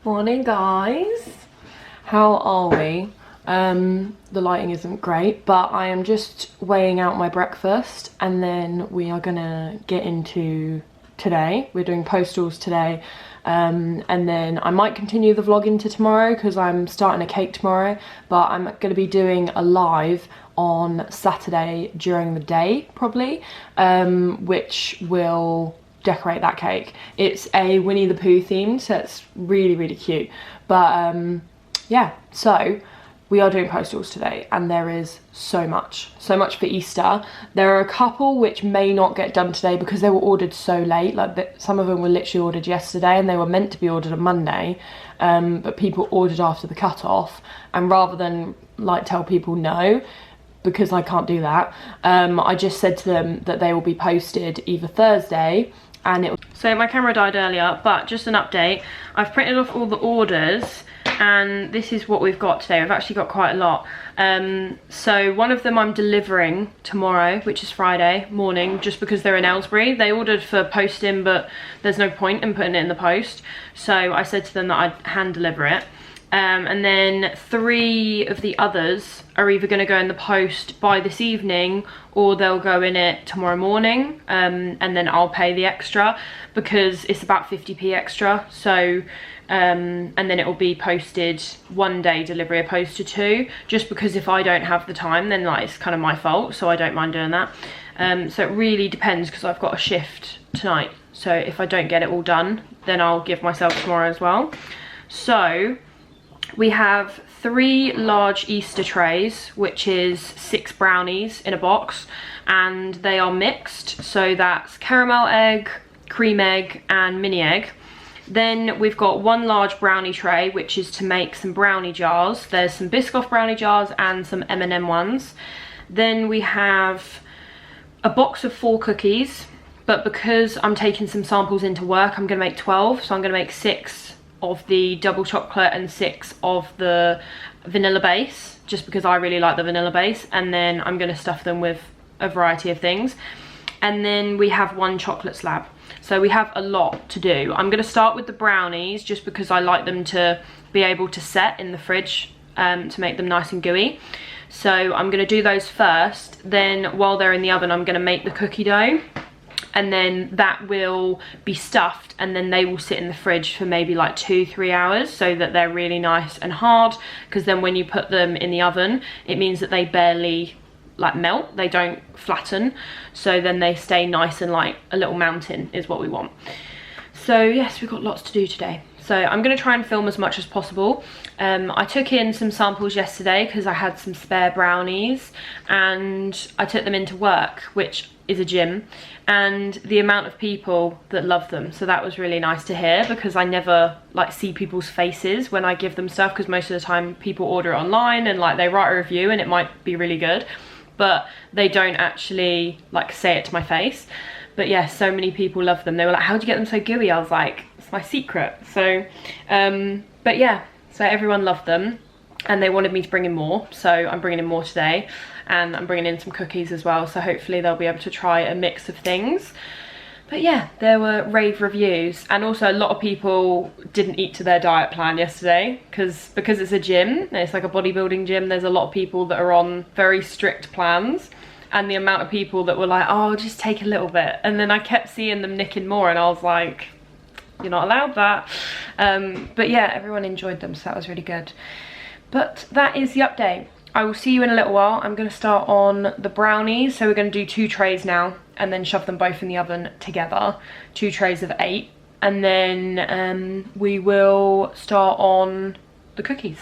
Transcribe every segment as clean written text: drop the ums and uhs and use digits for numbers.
Morning guys, how are we? The lighting isn't great, but I am just weighing out my breakfast and then we are gonna get into today. We're doing postals today, and then I might continue the vlog into tomorrow because I'm starting a cake tomorrow, but I'm gonna be doing a live on Saturday during the day probably, which will decorate that cake. It's a Winnie the Pooh theme, so it's really cute. But yeah, so we are doing postals today and there is so much for Easter. There are a couple which may not get done today because they were ordered so late. Like some of them were literally ordered yesterday and they were meant to be ordered on Monday, but people ordered after the cut-off, and rather than like tell people no, because I can't do that, I just said to them that they will be posted either Thursday. And so my camera died earlier, but just an update. I've printed off all the orders and this is what we've got today. We've actually got quite a lot. So one of them I'm delivering tomorrow, which is Friday morning, just because they're in Aylesbury. They ordered for posting, but there's no point in putting it in the post. So I said to them that I'd hand deliver it. And then 3 of the others are either going to go in the post by this evening or they'll go in it tomorrow morning, and then I'll pay the extra because it's about 50p extra. So and then it will be posted one day delivery opposed to 2, just because if I don't have the time then like it's kind of my fault, so I don't mind doing that. So it really depends because I've got a shift tonight, so if I don't get it all done then I'll give myself tomorrow as well. So we have 3 large Easter trays, which is 6 brownies in a box, and they are mixed, so that's caramel egg, cream egg and mini egg. Then we've got 1 large brownie tray, which is to make some brownie jars. There's some Biscoff brownie jars and some M&M ones. Then we have a box of 4 cookies, but because I'm taking some samples into work, I'm going to make 12, so I'm going to make 6 of the double chocolate and 6 of the vanilla base, just because I really like the vanilla base, and then I'm going to stuff them with a variety of things. And then we have 1 chocolate slab, so we have a lot to do. I'm going to start with the brownies just because I like them to be able to set in the fridge, to make them nice and gooey. So I'm going to do those first, then while they're in the oven I'm going to make the cookie dough, and then that will be stuffed and then they will sit in the fridge for maybe like 2-3 hours so that they're really nice and hard, because then when you put them in the oven it means that they barely like melt, they don't flatten, so then they stay nice and like a little mountain is what we want. So yes, we've got lots to do today. So I'm going to try and film as much as possible. I took in some samples yesterday because I had some spare brownies and I took them into work, which is a gym, and the amount of people that love them, so that was really nice to hear, because I never like see people's faces when I give them stuff, because most of the time people order it online and like they write a review and it might be really good, but they don't actually like say it to my face. But yeah, so many people love them. They were like, how'd you get them so gooey? I was like, it's my secret. So but yeah, so everyone loved them and they wanted me to bring in more, so I'm bringing in more today, and I'm bringing in some cookies as well, so hopefully they'll be able to try a mix of things. But yeah, there were rave reviews, and also a lot of people didn't eat to their diet plan yesterday because it's a gym, it's like a bodybuilding gym. There's a lot of people that are on very strict plans, and the amount of people that were like, oh, I'll just take a little bit, and then I kept seeing them nicking more and I was like, you're not allowed that. But yeah, everyone enjoyed them, so that was really good. But that is the update. I will see you in a little while. I'm going to start on the brownies. So we're going to do 2 trays now and then shove them both in the oven together. 2 trays of 8. And then we will start on the cookies.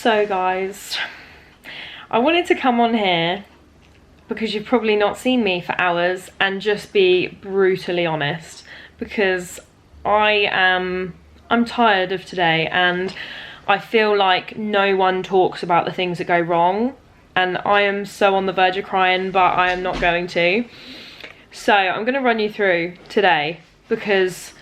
So guys, I wanted to come on here because you've probably not seen me for hours and just be brutally honest, because I'm tired of today and I feel like no one talks about the things that go wrong, and I am so on the verge of crying, but I am not going to. So I'm going to run you through today because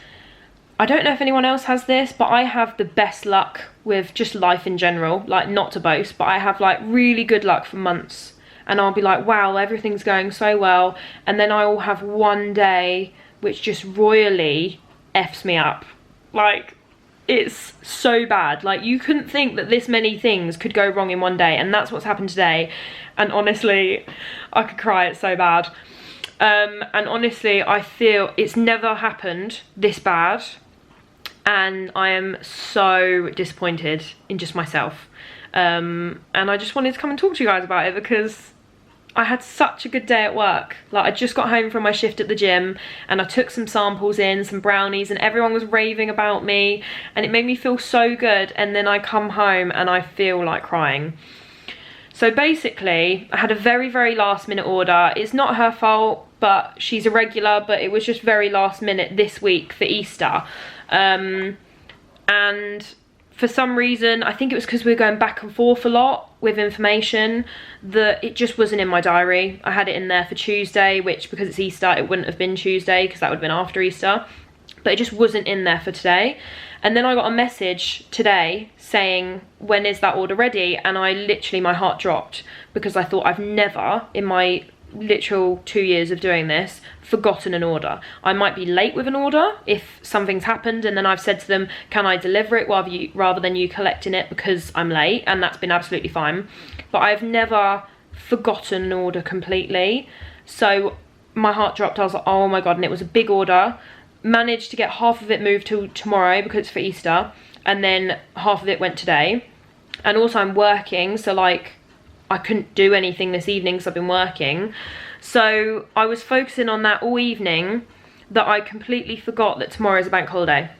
I don't know if anyone else has this, but I have the best luck with just life in general. Like, not to boast, but I have like really good luck for months, and I'll be like, wow, everything's going so well, and then I will have one day which just royally F's me up. Like, it's so bad. Like, you couldn't think that this many things could go wrong in one day, and that's what's happened today. And honestly, I could cry, it's so bad. And honestly, I feel it's never happened this bad, and I am so disappointed in just myself. And I just wanted to come and talk to you guys about it because I had such a good day at work. Like, I just got home from my shift at the gym and I took some samples in, some brownies, and everyone was raving about me and it made me feel so good. And then I come home and I feel like crying. So basically, I had a very, very last minute order. It's not her fault, but she's a regular, but it was just very last minute this week for Easter. And for some reason, I think it was because we were going back and forth a lot with information, that it just wasn't in my diary. I had it in there for Tuesday, which, because it's Easter, it wouldn't have been Tuesday because that would have been after Easter. But it just wasn't in there for today. And then I got a message today saying, when is that order ready? And I literally, my heart dropped, because I thought, I've never in my literal 2 years of doing this forgotten an order. I might be late with an order if something's happened and then I've said to them, can I deliver it rather than you collecting it because I'm late, and that's been absolutely fine. But I've never forgotten an order completely. So my heart dropped. I was like, oh my god. And it was a big order. Managed to get half of it moved to tomorrow because it's for Easter, and then half of it went today. And also I'm working, so like I couldn't do anything this evening because I've been working. So I was focusing on that all evening, that I completely forgot that tomorrow is a bank holiday.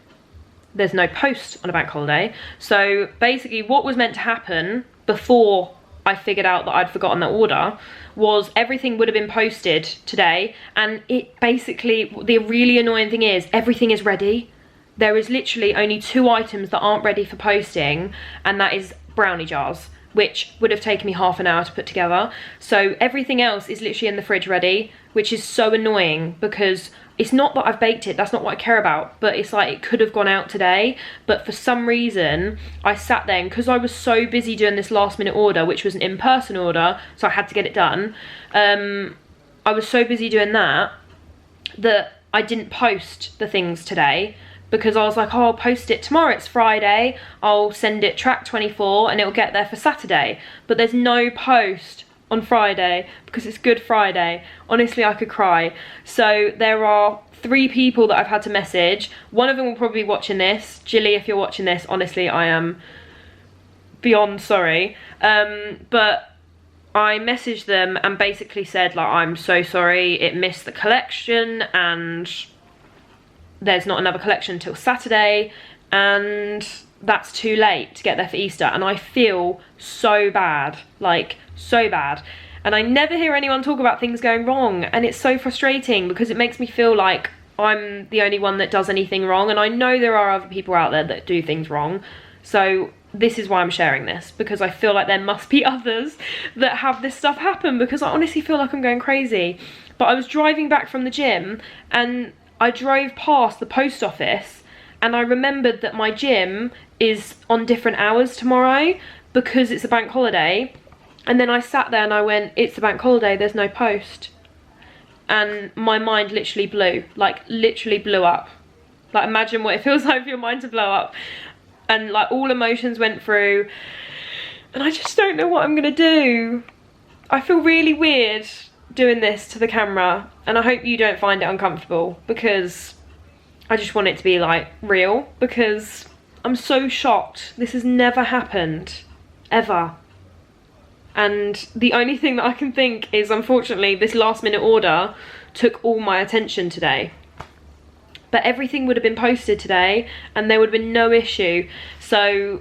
There's no post on a bank holiday. So basically what was meant to happen before I figured out that I'd forgotten that order was everything would have been posted today, and it basically, the really annoying thing is everything is ready. There is literally only 2 items that aren't ready for posting, and that is brownie jars, which would have taken me half an hour to put together. So everything else is literally in the fridge ready, which is so annoying because it's not that I've baked it, that's not what I care about, but it's like it could have gone out today. But for some reason I sat there, and because I was so busy doing this last minute order, which was an in-person order, so I had to get it done, I was so busy doing that I didn't post the things today, because I was like, oh, I'll post it tomorrow, it's Friday, I'll send it track 24 and it'll get there for Saturday. But there's no post on Friday because it's Good Friday. Honestly, I could cry. So there are 3 people that I've had to message. One of them will probably be watching this. Jilly, if you're watching this, honestly, I am beyond sorry. But I messaged them and basically said, like, I'm so sorry, it missed the collection and there's not another collection till Saturday, and that's too late to get there for Easter. And I feel so bad, like so bad. And I never hear anyone talk about things going wrong, and it's so frustrating because it makes me feel like I'm the only one that does anything wrong, and I know there are other people out there that do things wrong. So this is why I'm sharing this, because I feel like there must be others that have this stuff happen, because I honestly feel like I'm going crazy. But I was driving back from the gym and I drove past the post office, and I remembered that my gym is on different hours tomorrow because it's a bank holiday. And then I sat there and I went, it's a bank holiday, there's no post. And my mind literally blew, like literally blew up. Like, imagine what it feels like for your mind to blow up. And like all emotions went through, and I just don't know what I'm gonna do. I feel really weird doing this to the camera, and I hope you don't find it uncomfortable, because I just want it to be like real, because I'm so shocked. This has never happened, ever. And the only thing that I can think is, unfortunately, this last minute order took all my attention today. But everything would have been posted today and there would have been no issue. So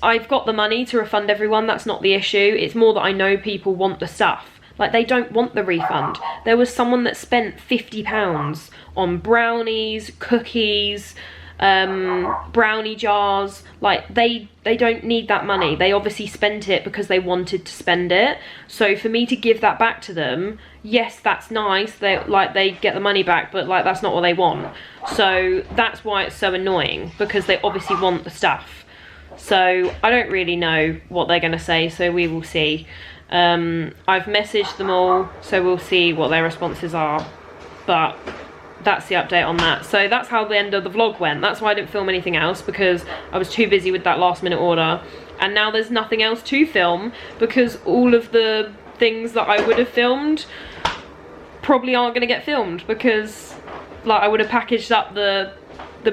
I've got the money to refund everyone, that's not the issue. It's more that I know people want the stuff. Like, they don't want the refund. There was someone that spent £50 on brownies, cookies, brownie jars. Like, they don't need that money. They obviously spent it because they wanted to spend it. So for me to give that back to them, yes, that's nice, they get the money back, but like, that's not what they want. So that's why it's so annoying, because they obviously want the stuff. So I don't really know what they're gonna say, so we will see. I've messaged them all, so we'll see what their responses are, but that's the update on that. So that's how the end of the vlog went. That's why I didn't film anything else, because I was too busy with that last minute order, and now there's nothing else to film, because all of the things that I would have filmed probably aren't going to get filmed, because like, I would have packaged up the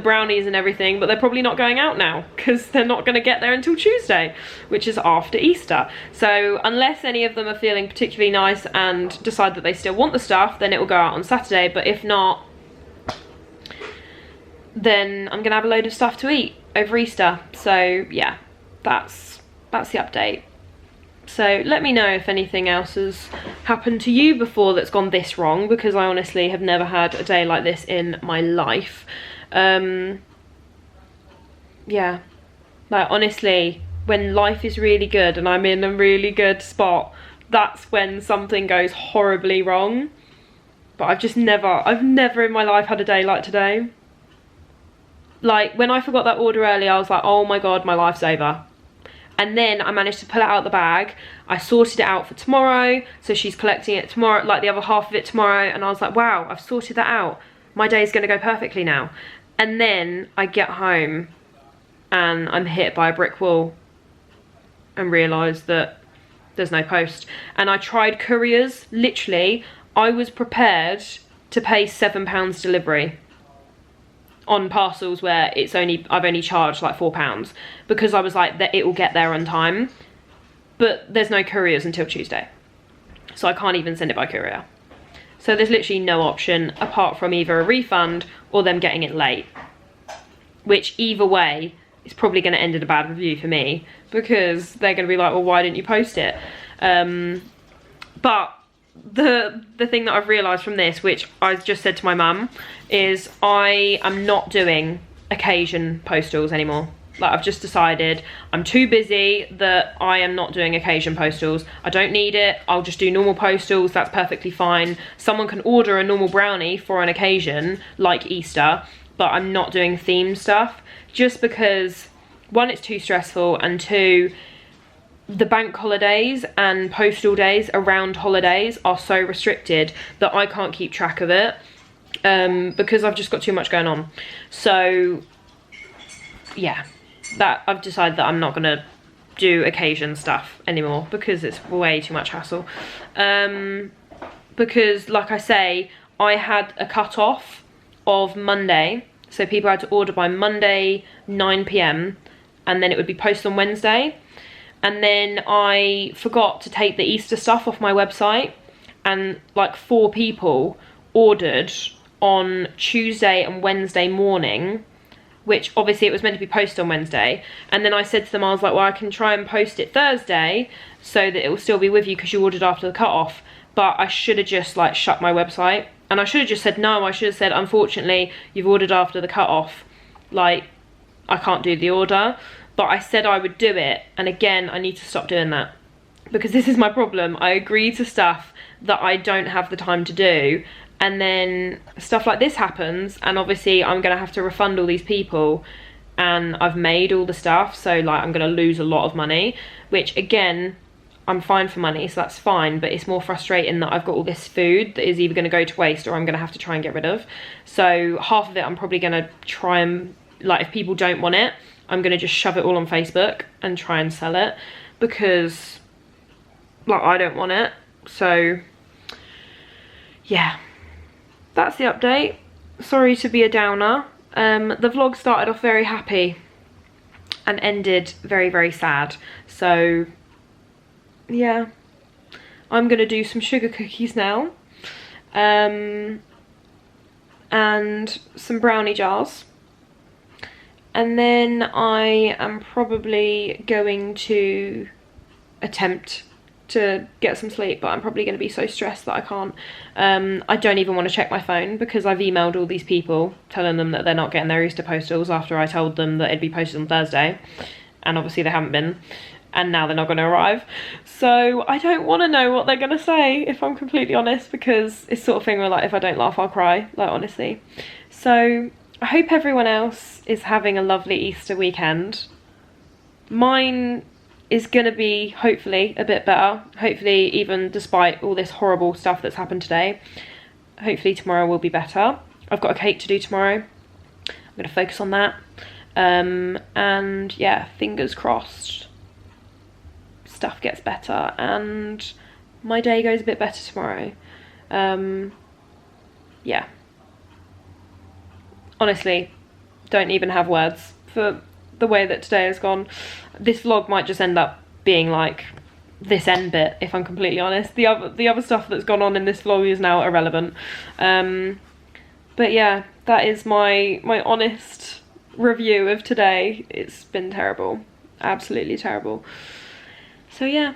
brownies and everything, but they're probably not going out now because they're not going to get there until Tuesday, which is after Easter. So unless any of them are feeling particularly nice and decide that they still want the stuff, then it will go out on Saturday. But if not, then I'm gonna have a load of stuff to eat over Easter. So yeah, that's the update. So let me know if anything else has happened to you before that's gone this wrong, because I honestly have never had a day like this in my life. Yeah, like, honestly, when life is really good and I'm in a really good spot, that's when something goes horribly wrong. But I've never in my life had a day like today. Like, when I forgot that order earlier, I was like, oh my god, my life's over. And then I managed to pull it out of the bag. I sorted it out for tomorrow, so she's collecting it tomorrow, like the other half of it tomorrow, and I was like, wow, I've sorted that out. My day's gonna go perfectly now. And then I get home and I'm hit by a brick wall and realise that there's no post. And I tried couriers. Literally, I was prepared to pay £7 delivery on parcels where I've only charged like £4, because I was like, that it will get there on time. But there's no couriers until Tuesday, so I can't even send it by courier. So there's literally no option apart from either a refund or them getting it late, which either way is probably going to end in a bad review for me, because they're going to be like, well, why didn't you post it? But the thing that I've realised from this, which I just said to my mum, is I am not doing occasion postals anymore. Like, I've just decided I'm too busy that I am not doing occasion postals. I don't need it. I'll just do normal postals. That's perfectly fine. Someone can order a normal brownie for an occasion like Easter, but I'm not doing theme stuff, just because, one, it's too stressful, and two, the bank holidays and postal days around holidays are so restricted that I can't keep track of it, because I've just got too much going on. So yeah, that I've decided that I'm not gonna do occasion stuff anymore, because it's way too much hassle. Because like I say, I had a cut-off of Monday, so people had to order by Monday 9 PM, and then it would be posted on Wednesday. And then I forgot to take the Easter stuff off my website, and like 4 people ordered on Tuesday and Wednesday morning, which obviously it was meant to be posted on Wednesday. And then I said to them, I was like, well, I can try and post it Thursday so that it will still be with you, because you ordered after the cut-off. But I should have just like shut my website, and I should have just said no. I should have said, unfortunately, you've ordered after the cut-off, like, I can't do the order. But I said I would do it, and again, I need to stop doing that, because this is my problem. I agree to stuff that I don't have the time to do, and then stuff like this happens, and obviously I'm gonna have to refund all these people, and I've made all the stuff, so like, I'm gonna lose a lot of money, which again, I'm fine for money, so that's fine, but it's more frustrating that I've got all this food that is either gonna go to waste or I'm gonna have to try and get rid of. So half of it I'm probably gonna try and, like, if people don't want it, I'm gonna just shove it all on Facebook and try and sell it, because like, I don't want it. So yeah, that's the update. Sorry to be a downer. The vlog started off very happy and ended very, very sad. So yeah, I'm gonna do some sugar cookies now, and some brownie jars, And then I am probably going to attempt to get some sleep, but I'm probably going to be so stressed that I can't. I don't even want to check my phone because I've emailed all these people telling them that they're not getting their Easter postals after I told them that it'd be posted on Thursday, and obviously they haven't been, and now they're not going to arrive. So I don't want to know what they're going to say, if I'm completely honest, because it's sort of thing where, like, if I don't laugh I'll cry, like, honestly. So I hope everyone else is having a lovely Easter weekend. Mine is going to be hopefully a bit better, hopefully, even despite all this horrible stuff that's happened today. Hopefully tomorrow will be better. I've got a cake to do tomorrow. I'm going to focus on that. And yeah, fingers crossed stuff gets better and my day goes a bit better tomorrow. Yeah, honestly, don't even have words for the way that today has gone. This vlog might just end up being like this end bit, if I'm completely honest. The other stuff that's gone on in this vlog is now irrelevant. But yeah, that is my honest review of today. It's been terrible, absolutely terrible. So yeah,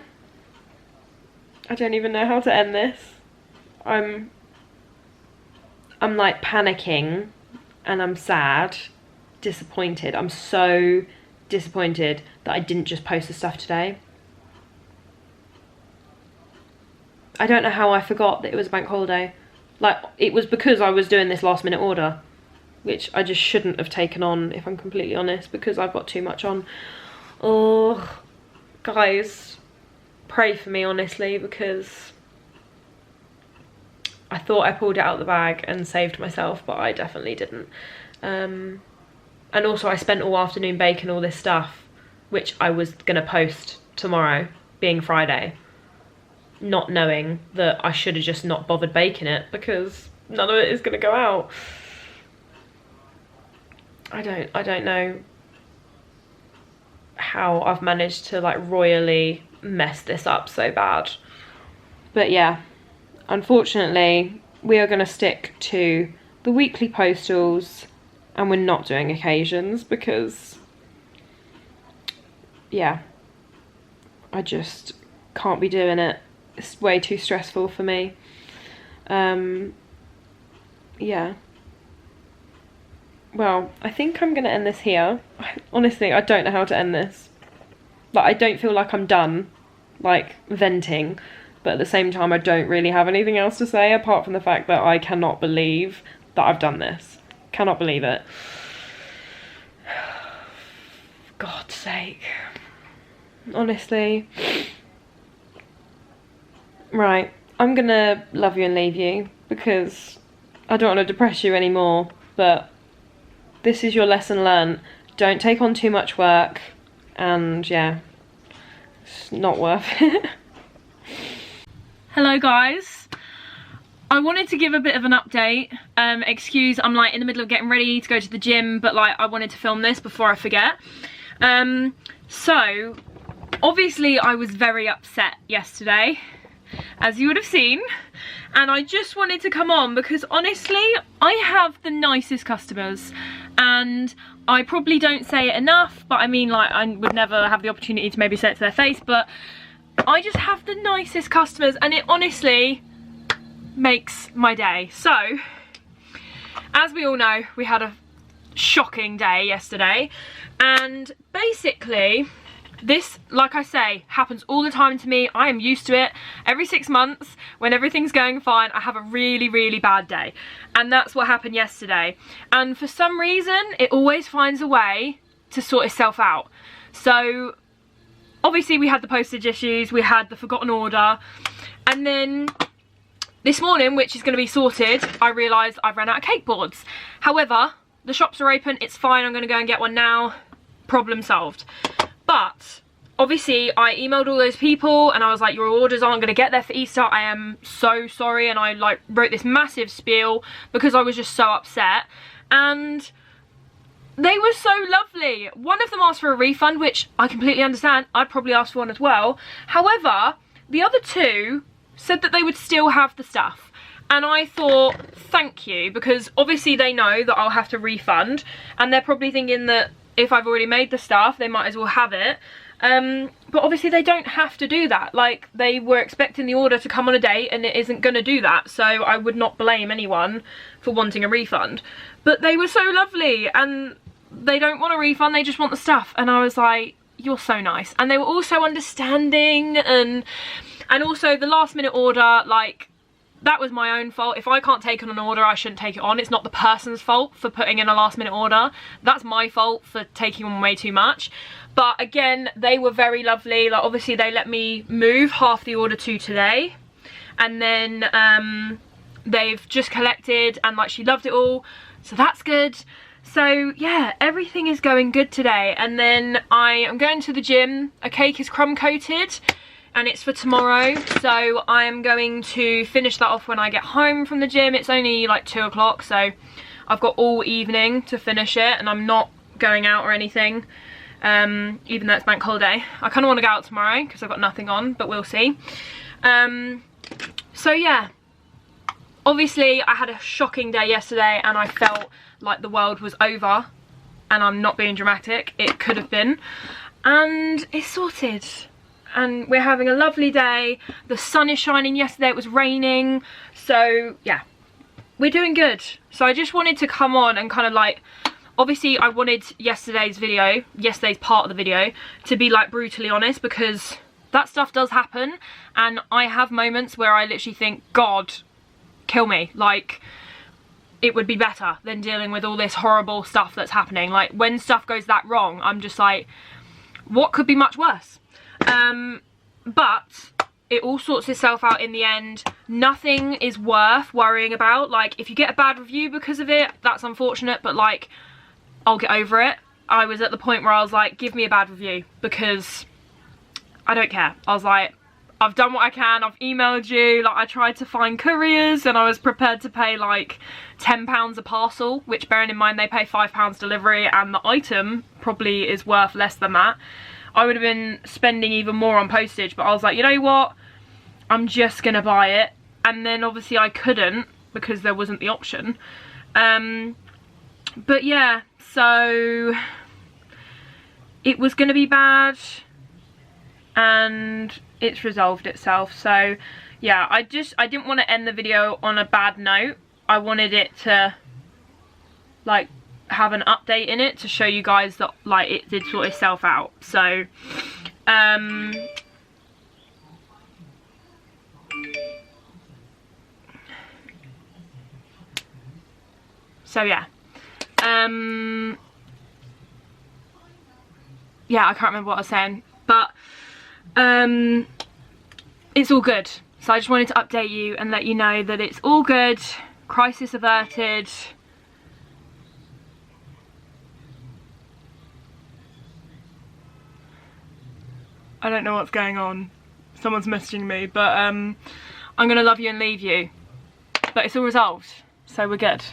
I don't even know how to end this. I'm like panicking and I'm sad, disappointed. I'm so disappointed that I didn't just post the stuff today. I don't know how I forgot that it was a bank holiday. Like, it was because I was doing this last minute order, which I just shouldn't have taken on, if I'm completely honest, because I've got too much on. Oh, guys, pray for me, honestly, because I thought I pulled it out of the bag and saved myself, but I definitely didn't. And also I spent all afternoon baking all this stuff, which I was gonna post tomorrow, being Friday, not knowing that I should have just not bothered baking it because none of it is gonna go out. I don't know how I've managed to like royally mess this up so bad. But yeah, unfortunately, we are gonna stick to the weekly postals and we're not doing occasions because, yeah, I just can't be doing it. It's way too stressful for me. Yeah. Well, I think I'm gonna end this here. Honestly, I don't know how to end this. Like, I don't feel like I'm done, like, venting, but at the same time I don't really have anything else to say apart from the fact that I cannot believe that I've done this. Cannot believe it. God's sake. Honestly. Right, I'm gonna love you and leave you because I don't want to depress you anymore, but this is your lesson learned. Don't take on too much work, and yeah, it's not worth it. Hello guys, I wanted to give a bit of an update. Excuse, I'm like in the middle of getting ready to go to the gym, but like I wanted to film this before I forget. So obviously I was very upset yesterday, as you would have seen, and I just wanted to come on because honestly I have the nicest customers, and I probably don't say it enough, but I mean, like, I would never have the opportunity to maybe say it to their face, but I just have the nicest customers and it honestly makes my day. So as we all know, we had a shocking day yesterday, and basically this, like I say, happens all the time to me. I am used to it. Every 6 months, when everything's going fine, I have a really, really bad day. And that's what happened yesterday. And for some reason, it always finds a way to sort itself out. So, obviously we had the postage issues, we had the forgotten order, and then this morning, which is going to be sorted, I realised I've run out of cake boards. However, the shops are open, it's fine, I'm going to go and get one now. Problem solved. But obviously I emailed all those people and I was like, your orders aren't going to get there for Easter, I am so sorry, and I like wrote this massive spiel because I was just so upset, and they were so lovely. One of them asked for a refund, which I completely understand. I'd probably ask for one as well. However, the other two said that they would still have the stuff, and I thought, thank you, because obviously they know that I'll have to refund, and they're probably thinking that if I've already made the stuff, they might as well have it. But obviously they don't have to do that. Like, they were expecting the order to come on a date and it isn't gonna do that, so I would not blame anyone for wanting a refund. But they were so lovely, and they don't want a refund, they just want the stuff, and I was like, you're so nice. And they were also understanding, and also the last minute order, like, that was my own fault. If I can't take on an order, I shouldn't take it on. It's not the person's fault for putting in a last minute order. That's my fault for taking on way too much. But again, they were very lovely. Like, obviously they let me move half the order to today, and then they've just collected, and like, she loved it all, so that's good. So yeah, everything is going good today. And then I am going to the gym. A cake is crumb coated and it's for tomorrow, so I am going to finish that off when I get home from the gym. It's only like 2 o'clock, so I've got all evening to finish it, and I'm not going out or anything, even though it's bank holiday. I kind of want to go out tomorrow because I've got nothing on, but we'll see. So yeah, obviously I had a shocking day yesterday and I felt like the world was over, and I'm not being dramatic, it could have been, and it's sorted. And we're having a lovely day. The sun is shining. Yesterday it was raining, so yeah, we're doing good. So I just wanted to come on and kind of like, obviously I wanted yesterday's part of the video to be like brutally honest, because that stuff does happen, and I have moments where I literally think, God, kill me. Like, it would be better than dealing with all this horrible stuff that's happening. Like, when stuff goes that wrong, I'm just like, what could be much worse? But it all sorts itself out in the end. Nothing is worth worrying about. Like, if you get a bad review because of it, that's unfortunate, but like, I'll get over it. I was at the point where I was like, give me a bad review, because I don't care. I was like, I've done what I can, I've emailed you, like, I tried to find couriers, and I was prepared to pay like £10 a parcel, which, bearing in mind they pay £5 delivery, and the item probably is worth less than that. I would have been spending even more on postage, but I was like, you know what, I'm just gonna buy it. And then obviously I couldn't, because there wasn't the option. But yeah, so it was gonna be bad, and it's resolved itself. So yeah, I didn't want to end the video on a bad note. I wanted it to like have an update in it to show you guys that like it did sort itself out. So yeah, yeah, I can't remember what I was saying, but it's all good. So I just wanted to update you and let you know that it's all good, crisis averted. I don't know what's going on. Someone's messaging me, but I'm gonna love you and leave you. But it's all resolved, so we're good.